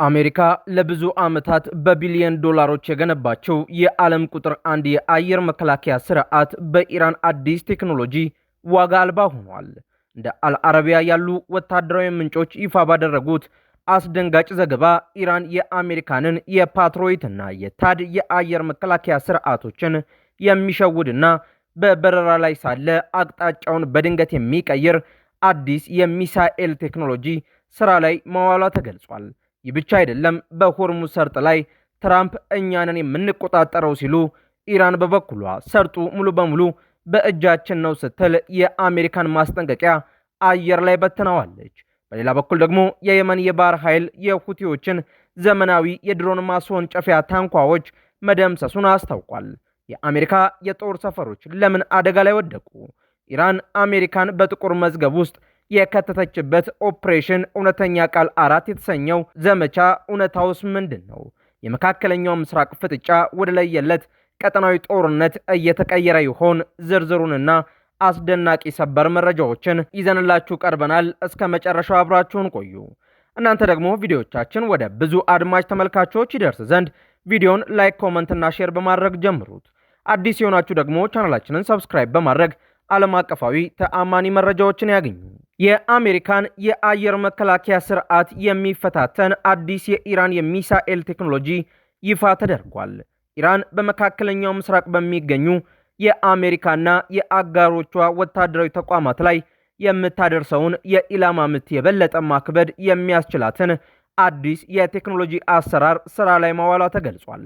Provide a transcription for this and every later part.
አሜሪካ ለብዙ ዓመታት በቢሊዮን ዶላሮች የገነባቸው የዓለም ቁጥር አንድ የአየር መከላከያ ስርዓት በኢራን አዲስ ቴክኖሎጂ ዋጋ አልባ ሆኗል። እንደ አልአረቢያ ያሉ ወታደራዊ ምንጮች ይፋ ባደረጉት አስደንጋጭ ዘገባ ኢራን የአሜሪካንን የፓትሮይትና የታድ የአየር መከላከያ ስርዓቶችን የሚሸውድና በበረራ ላይ ሳለ አቅጣጫውን በድንገት የሚቀይር አዲስ የሚሳኤል ቴክኖሎጂ ስራ ላይ መዋሏ ተገልጿል። ይህ ብቻ አይደለም። በሆርሙዝ ሰርጥ ላይ ትራምፕ እኛንን የምንቆጣጠረው ሲሉ፣ ኢራን በበኩሏ ሰርጡ ሙሉ በሙሉ በእጃችን ነው ስትል የአሜሪካን ማስጠንቀቂያ አየር ላይ በትነዋለች። በሌላ በኩል ደግሞ የየመን የባህር ኃይል የሁቲዎችን ዘመናዊ የድሮን ማስወንጨፊያ ታንኳዎች መደምሰሱን አስታውቋል። የአሜሪካ የጦር ሰፈሮች ለምን አደጋ ላይ ወደቁ? ኢራን አሜሪካን በጥቁር መዝገብ ውስጥ የከተተችበት ኦፕሬሽን እውነተኛ ቃል 4 የተሰኘው ዘመቻ እውነታውስ ምንድን ነው? የመካከለኛው ምስራቅ ፍጥጫ ወደ ለየለት ቀጠናዊ ጦርነት እየተቀየረ ይሆን? ዝርዝሩንና አስደናቂ ሰበር መረጃዎችን ይዘንላችሁ ቀርበናል። እስከ መጨረሻው አብራችሁን ቆዩ። እናንተ ደግሞ ቪዲዮቻችን ወደ ብዙ አድማጭ ተመልካቾች ይደርስ ዘንድ ቪዲዮን ላይክ፣ ኮመንት እና ሼር በማድረግ ጀምሩት። አዲስ የሆናችሁ ደግሞ ቻናላችንን ሰብስክራይብ በማድረግ ዓለም አቀፋዊ ተአማኒ መረጃዎችን ያገኙ። የአሜሪካን የአየር መከላከያ ስርዓት የሚፈታተን አዲስ የኢራን የሚሳኤል ቴክኖሎጂ ይፋ ተደርጓል። ኢራን በመካከለኛው ምስራቅ በሚገኙ የአሜሪካና የአጋሮቿ ወታደራዊ ተቋማት ላይ የምታደርሰውን የኢላማ ምት የበለጠ ማክበድ የሚያስችላትን አዲስ የቴክኖሎጂ አሰራር ስራ ላይ ማዋሏ ተገልጿል።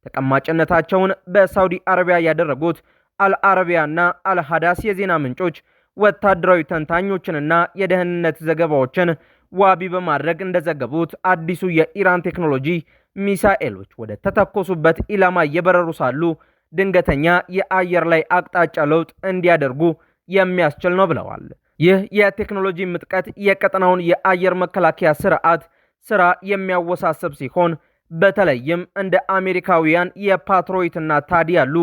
ተቀማጭነታቸውን በሳውዲ አረቢያ ያደረጉት አልአረቢያና አልሃዳስ የዜና ምንጮች ወታደራዊ ተንታኞችንና የደህንነት ዘገባዎችን ዋቢ በማድረግ እንደዘገቡት አዲሱ የኢራን ቴክኖሎጂ ሚሳኤሎች ወደ ተተኮሱበት ኢላማ እየበረሩ ሳሉ ድንገተኛ የአየር ላይ አቅጣጫ ለውጥ እንዲያደርጉ የሚያስችል ነው ብለዋል። ይህ የቴክኖሎጂ ምጥቀት የቀጠናውን የአየር መከላከያ ስርዓት ስራ የሚያወሳስብ ሲሆን በተለይም እንደ አሜሪካውያን የፓትሮይትና ታድ ያሉ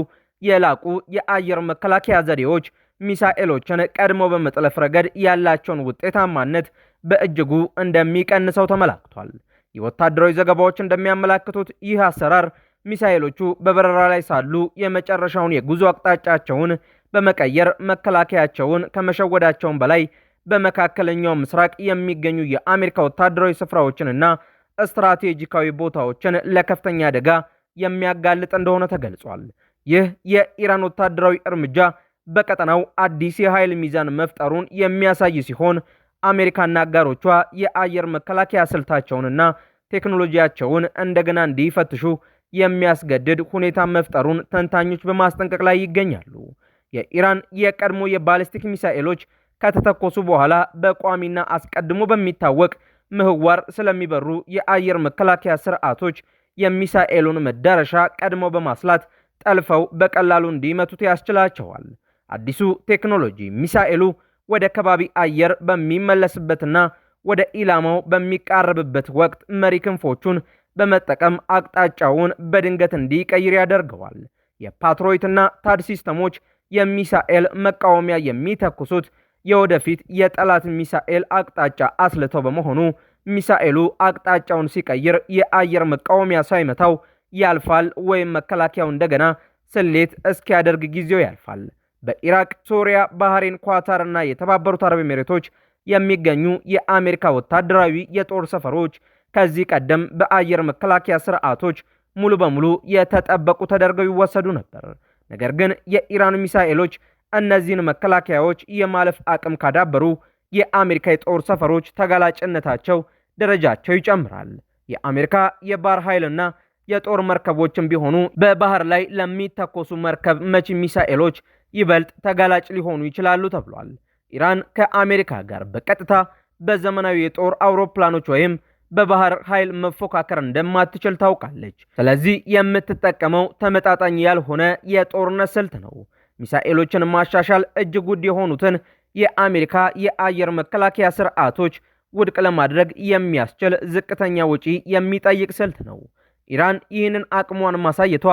የላቁ የአየር መከላከያ ዘዴዎች ሚሳኤሎችን ቀድሞ በመጥለፍ ረገድ ያላቸውን ውጤታማነት በእጅጉ እንደሚቀንሰው ተመላክቷል። የወታደራዊ ዘገባዎች እንደሚያመላክቱት ይህ አሰራር ሚሳኤሎቹ በበረራ ላይ ሳሉ የመጨረሻውን የጉዞ አቅጣጫቸውን በመቀየር መከላከያቸውን ከመሸወዳቸውን በላይ በመካከለኛው ምስራቅ የሚገኙ የአሜሪካ ወታደራዊ ስፍራዎችንና ስትራቴጂካዊ ቦታዎችን ለከፍተኛ አደጋ የሚያጋልጥ እንደሆነ ተገልጿል። ይህ የኢራን ወታደራዊ እርምጃ በቀጠናው አዲስ የኃይል ሚዛን መፍጠሩን የሚያሳይ ሲሆን አሜሪካና አጋሮቿ የአየር መከላከያ ስልታቸውንና ቴክኖሎጂያቸውን እንደገና እንዲፈትሹ የሚያስገድድ ሁኔታ መፍጠሩን ተንታኞች በማስጠንቀቅ ላይ ይገኛሉ። የኢራን የቀድሞ የባሊስቲክ ሚሳኤሎች ከተተኮሱ በኋላ በቋሚና አስቀድሞ በሚታወቅ ምህዋር ስለሚበሩ የአየር መከላከያ ስርዓቶች የሚሳኤሉን መዳረሻ ቀድሞ በማስላት ጠልፈው በቀላሉ እንዲመቱት ያስችላቸዋል። አዲሱ ቴክኖሎጂ ሚሳኤሉ ወደ ከባቢ አየር በሚመለስበትና ወደ ኢላማው በሚቃረብበት ወቅት መሪ ክንፎቹን በመጠቀም አቅጣጫውን በድንገት እንዲቀይር ያደርገዋል። የፓትሮይትና ታድ ሲስተሞች የሚሳኤል መቃወሚያ የሚተኩሱት የወደፊት የጠላት ሚሳኤል አቅጣጫ አስልተው በመሆኑ ሚሳኤሉ አቅጣጫውን ሲቀይር የአየር መቃወሚያ ሳይመታው ያልፋል ወይም መከላከያው እንደገና ስሌት እስኪያደርግ ጊዜው ያልፋል። በኢራቅ፣ ሶሪያ፣ ባህሬን፣ ኳታር እና የተባበሩት አረብ ኤሚሬቶች የሚገኙ የአሜሪካ ወታደራዊ የጦር ሰፈሮች ከዚህ ቀደም በአየር መከላከያ ስርዓቶች ሙሉ በሙሉ የተጠበቁ ተደርገው ይወሰዱ ነበር። ነገር ግን የኢራን ሚሳኤሎች እነዚህን መከላከያዎች የማለፍ አቅም ካዳበሩ የአሜሪካ የጦር ሰፈሮች ተጋላጭነታቸው ደረጃቸው ይጨምራል። የአሜሪካ የባህር ኃይልና የጦር መርከቦችም ቢሆኑ በባህር ላይ ለሚተኮሱ መርከብ መቺ ሚሳኤሎች ይበልጥ ተጋላጭ ሊሆኑ ይችላሉ ተብሏል። ኢራን ከአሜሪካ ጋር በቀጥታ በዘመናዊ የጦር አውሮፕላኖች ወይም በባህር ኃይል መፎካከር እንደማትችል ታውቃለች። ስለዚህ የምትጠቀመው ተመጣጣኝ ያልሆነ የጦርነት ስልት ነው። ሚሳኤሎችን ማሻሻል እጅግ ውድ የሆኑትን የአሜሪካ የአየር መከላከያ ስርዓቶች ውድቅ ለማድረግ የሚያስችል ዝቅተኛ ወጪ የሚጠይቅ ስልት ነው። ኢራን ይህንን አቅሟን ማሳየቷ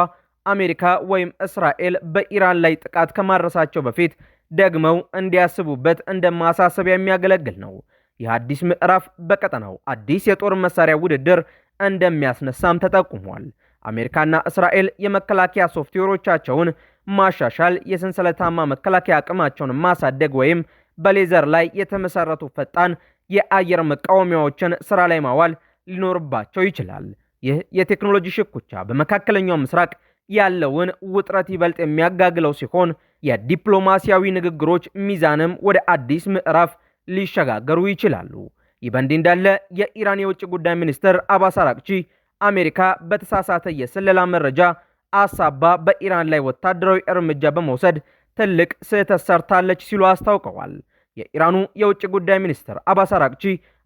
አሜሪካ ወይም እስራኤል በኢራን ላይ ጥቃት ከማድረሳቸው በፊት ደግመው እንዲያስቡበት እንደ ማሳሰቢያ የሚያገለግል ነው። ይህ አዲስ ምዕራፍ በቀጠናው አዲስ የጦር መሳሪያ ውድድር እንደሚያስነሳም ተጠቁሟል። አሜሪካና እስራኤል የመከላከያ ሶፍትዌሮቻቸውን ማሻሻል፣ የሰንሰለታማ መከላከያ አቅማቸውን ማሳደግ ወይም በሌዘር ላይ የተመሰረቱ ፈጣን የአየር መቃወሚያዎችን ስራ ላይ ማዋል ሊኖርባቸው ይችላል። ይህ የቴክኖሎጂ ሽኩቻ በመካከለኛው ምስራቅ ያለውን ውጥረት ይበልጥ የሚያጋግለው ሲሆን የዲፕሎማሲያዊ ንግግሮች ሚዛንም ወደ አዲስ ምዕራፍ ሊሸጋገሩ ይችላሉ። ይህ በእንዲህ እንዳለ የኢራን የውጭ ጉዳይ ሚኒስትር አባስ አራግቺ አሜሪካ በተሳሳተ የስለላ መረጃ አሳባ በኢራን ላይ ወታደራዊ እርምጃ በመውሰድ ትልቅ ስህተት ሰርታለች ሲሉ አስታውቀዋል። የኢራኑ የውጭ ጉዳይ ሚኒስትር አባስ አራግቺ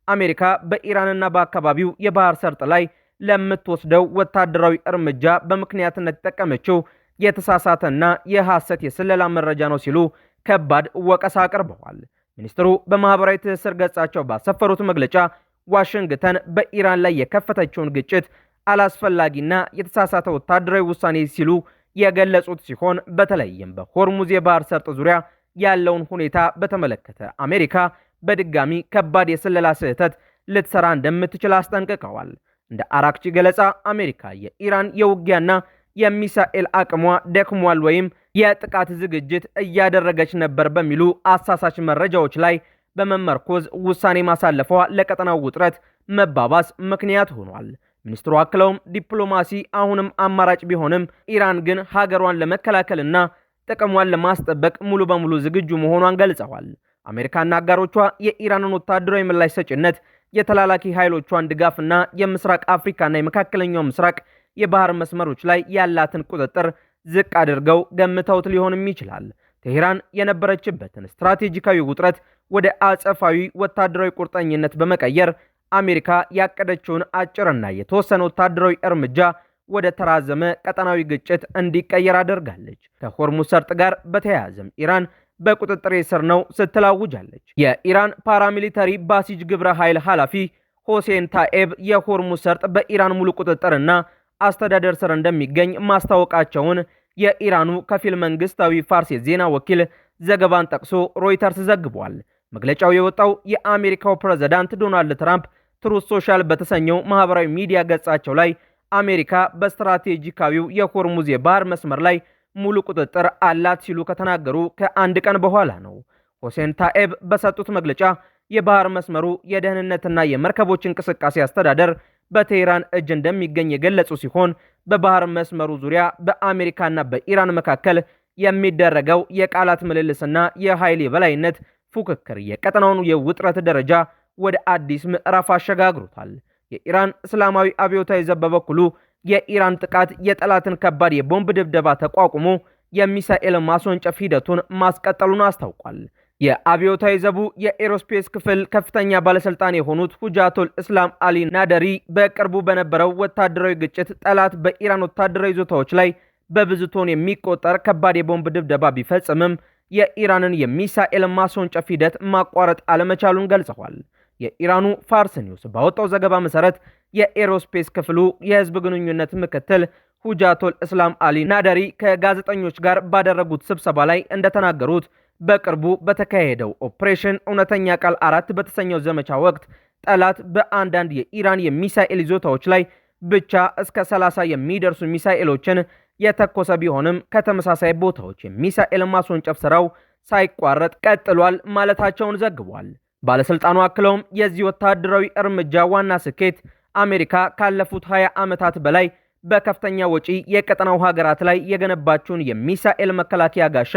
አሜሪካ በኢራንና በአካባቢው የባህር ሰርጥ ላይ ለምትወስደው ወታደራዊ እርምጃ በምክንያትነት የተጠቀመችው የተሳሳተና የሐሰት የስለላ መረጃ ነው ሲሉ ከባድ ወቀሳ አቅርበዋል። ሚኒስትሩ በማህበራዊ ትስስር ገጻቸው ባሰፈሩት መግለጫ ዋሽንግተን በኢራን ላይ የከፈተችውን ግጭት አላስፈላጊና የተሳሳተ ወታደራዊ ውሳኔ ሲሉ የገለጹት ሲሆን በተለይም በሆርሙዝ የባህር ሰርጥ ዙሪያ ያለውን ሁኔታ በተመለከተ አሜሪካ በድጋሚ ከባድ የስለላ ስህተት ልትሰራ እንደምትችል አስጠንቅቀዋል። እንደ አራግቺ ገለጻ አሜሪካ የኢራን የውጊያና የሚሳኤል አቅሟ ደክሟል ወይም የጥቃት ዝግጅት እያደረገች ነበር በሚሉ አሳሳች መረጃዎች ላይ በመመርኮዝ ውሳኔ ማሳለፏ ለቀጠናው ውጥረት መባባስ ምክንያት ሆኗል። ሚኒስትሩ አክለውም ዲፕሎማሲ አሁንም አማራጭ ቢሆንም ኢራን ግን ሀገሯን ለመከላከልና ጥቅሟን ለማስጠበቅ ሙሉ በሙሉ ዝግጁ መሆኗን ገልጸዋል። አሜሪካና አጋሮቿ የኢራንን ወታደራዊ ምላሽ ሰጭነት፣ የተላላኪ ኃይሎቿን ድጋፍና የምስራቅ አፍሪካና የመካከለኛው ምስራቅ የባህር መስመሮች ላይ ያላትን ቁጥጥር ዝቅ አድርገው ገምተውት ሊሆንም ይችላል። ቴሄራን የነበረችበትን ስትራቴጂካዊ ውጥረት ወደ አጸፋዊ ወታደራዊ ቁርጠኝነት በመቀየር አሜሪካ ያቀደችውን አጭርና የተወሰነ ወታደራዊ እርምጃ ወደ ተራዘመ ቀጠናዊ ግጭት እንዲቀየር አድርጋለች። ከሆርሙዝ ሰርጥ ጋር በተያያዘም ኢራን በቁጥጥር ስር ነው ስትል አውጃለች። የኢራን ፓራሚሊተሪ ባሲጅ ግብረ ኃይል ኃላፊ ሆሴን ታኤብ የሆርሙዝ ሰርጥ በኢራን ሙሉ ቁጥጥርና አስተዳደር ስር እንደሚገኝ ማስታወቃቸውን የኢራኑ ከፊል መንግስታዊ ፋርስ የዜና ወኪል ዘገባን ጠቅሶ ሮይተርስ ዘግቧል። መግለጫው የወጣው የአሜሪካው ፕሬዝዳንት ዶናልድ ትራምፕ ትሩዝ ሶሻል በተሰኘው ማህበራዊ ሚዲያ ገጻቸው ላይ አሜሪካ በስትራቴጂካዊው የሆርሙዝ የባህር መስመር ላይ ሙሉ ቁጥጥር አላት ሲሉ ከተናገሩ ከአንድ ቀን በኋላ ነው። ሆሴን ታኤብ በሰጡት መግለጫ የባህር መስመሩ የደህንነትና የመርከቦች እንቅስቃሴ አስተዳደር በቴህራን እጅ እንደሚገኝ የገለጹ ሲሆን በባህር መስመሩ ዙሪያ በአሜሪካና በኢራን መካከል የሚደረገው የቃላት ምልልስና የኃይል የበላይነት ፉክክር የቀጠናውን የውጥረት ደረጃ ወደ አዲስ ምዕራፍ አሸጋግሮታል። የኢራን እስላማዊ አብዮታዊ ዘብ በበኩሉ የኢራን ጥቃት የጠላትን ከባድ የቦምብ ድብደባ ተቋቁሞ የሚሳኤል ማስወንጨፍ ሂደቱን ማስቀጠሉን አስታውቋል። የአብዮታዊ ዘቡ የኤሮስፔስ ክፍል ከፍተኛ ባለስልጣን የሆኑት ሁጃቱል እስላም አሊ ናደሪ በቅርቡ በነበረው ወታደራዊ ግጭት ጠላት በኢራን ወታደራዊ ይዞታዎች ላይ በብዙ ቶን የሚቆጠር ከባድ የቦምብ ድብደባ ቢፈጽምም የኢራንን የሚሳኤል ማስወንጨፍ ሂደት ማቋረጥ አለመቻሉን ገልጸዋል። የኢራኑ ፋርስ ኒውስ ባወጣው ዘገባ መሰረት የኤሮስፔስ ክፍሉ የህዝብ ግንኙነት ምክትል ሁጃቱል እስላም አሊ ናደሪ ከጋዜጠኞች ጋር ባደረጉት ስብሰባ ላይ እንደተናገሩት በቅርቡ በተካሄደው ኦፕሬሽን እውነተኛ ቃል 4 በተሰኘው ዘመቻ ወቅት ጠላት በአንዳንድ የኢራን የሚሳኤል ይዞታዎች ላይ ብቻ እስከ 30 የሚደርሱ ሚሳኤሎችን የተኮሰ ቢሆንም ከተመሳሳይ ቦታዎች የሚሳኤል ማስወንጨፍ ስራው ሳይቋረጥ ቀጥሏል ማለታቸውን ዘግቧል። ባለስልጣኑ አክለውም የዚህ ወታደራዊ እርምጃ ዋና ስኬት አሜሪካ ካለፉት 20 ዓመታት በላይ በከፍተኛ ወጪ የቀጠናው ሀገራት ላይ የገነባቸውን የሚሳኤል መከላከያ ጋሻ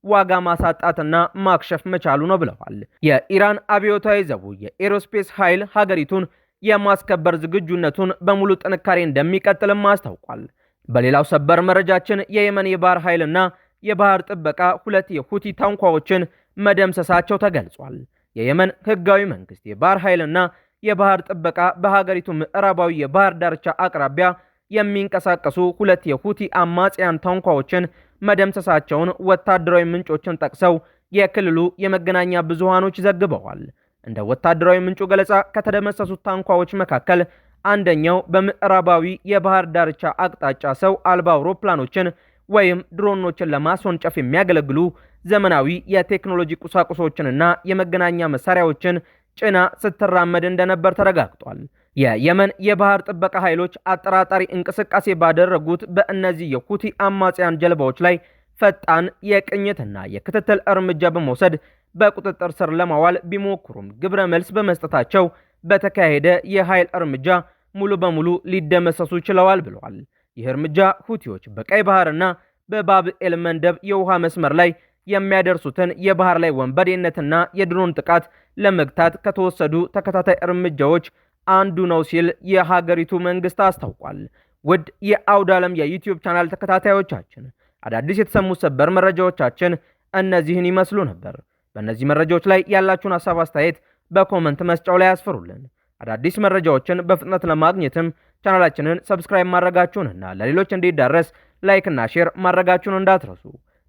ዋጋ ማሳጣትና ማክሸፍ መቻሉ ነው ብለዋል። የኢራን አብዮታዊ ዘቡ የኤሮስፔስ ኃይል ሀገሪቱን የማስከበር ዝግጁነቱን በሙሉ ጥንካሬ እንደሚቀጥልም አስታውቋል። በሌላው ሰበር መረጃችን የየመን የባህር ኃይልና የባህር ጥበቃ 2 የሁቲ ታንኳዎችን መደምሰሳቸው ተገልጿል። የየመን ህጋዊ መንግስት የባህር ኃይልና የባህር ጥበቃ በሀገሪቱ ምዕራባዊ የባህር ዳርቻ አቅራቢያ የሚንቀሳቀሱ 2 የሁቲ አማጽያን ታንኳዎችን መደምሰሳቸውን ወታደራዊ ምንጮችን ጠቅሰው የክልሉ የመገናኛ ብዙሃኖች ዘግበዋል። እንደ ወታደራዊ ምንጩ ገለጻ ከተደመሰሱት ታንኳዎች መካከል አንደኛው በምዕራባዊ የባህር ዳርቻ አቅጣጫ ሰው አልባ አውሮፕላኖችን ወይም ድሮኖችን ለማስወንጨፍ የሚያገለግሉ ዘመናዊ የቴክኖሎጂ ቁሳቁሶችንና የመገናኛ መሳሪያዎችን ጭና ስትራመድ እንደነበር ተረጋግጧል። የየመን የባህር ጥበቃ ኃይሎች አጠራጣሪ እንቅስቃሴ ባደረጉት በእነዚህ የሁቲ አማጽያን ጀልባዎች ላይ ፈጣን የቅኝትና የክትትል እርምጃ በመውሰድ በቁጥጥር ስር ለማዋል ቢሞክሩም ግብረ መልስ በመስጠታቸው በተካሄደ የኃይል እርምጃ ሙሉ በሙሉ ሊደመሰሱ ችለዋል ብለዋል። ይህ እርምጃ ሁቲዎች በቀይ ባህርና በባብኤል መንደብ የውሃ መስመር ላይ የሚያደርሱትን የባህር ላይ ወንበዴነትና የድሮን ጥቃት ለመግታት ከተወሰዱ ተከታታይ እርምጃዎች አንዱ ነው ሲል የሀገሪቱ መንግስት አስታውቋል። ውድ የአውደ ዓለም የዩቲዩብ ቻናል ተከታታዮቻችን አዳዲስ የተሰሙ ሰበር መረጃዎቻችን እነዚህን ይመስሉ ነበር። በእነዚህ መረጃዎች ላይ ያላችሁን ሐሳብ አስተያየት በኮመንት መስጫው ላይ ያስፈሩልን። አዳዲስ መረጃዎችን በፍጥነት ለማግኘትም ቻናላችንን ሰብስክራይብ ማድረጋችሁንና ለሌሎች እንዲዳረስ ላይክ እና ሼር ማድረጋችሁን እንዳትረሱ።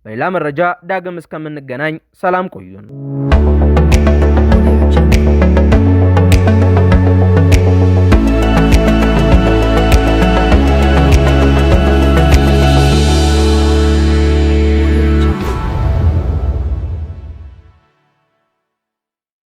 በሌላ መረጃ ዳግም እስከምንገናኝ ሰላም ቆዩን።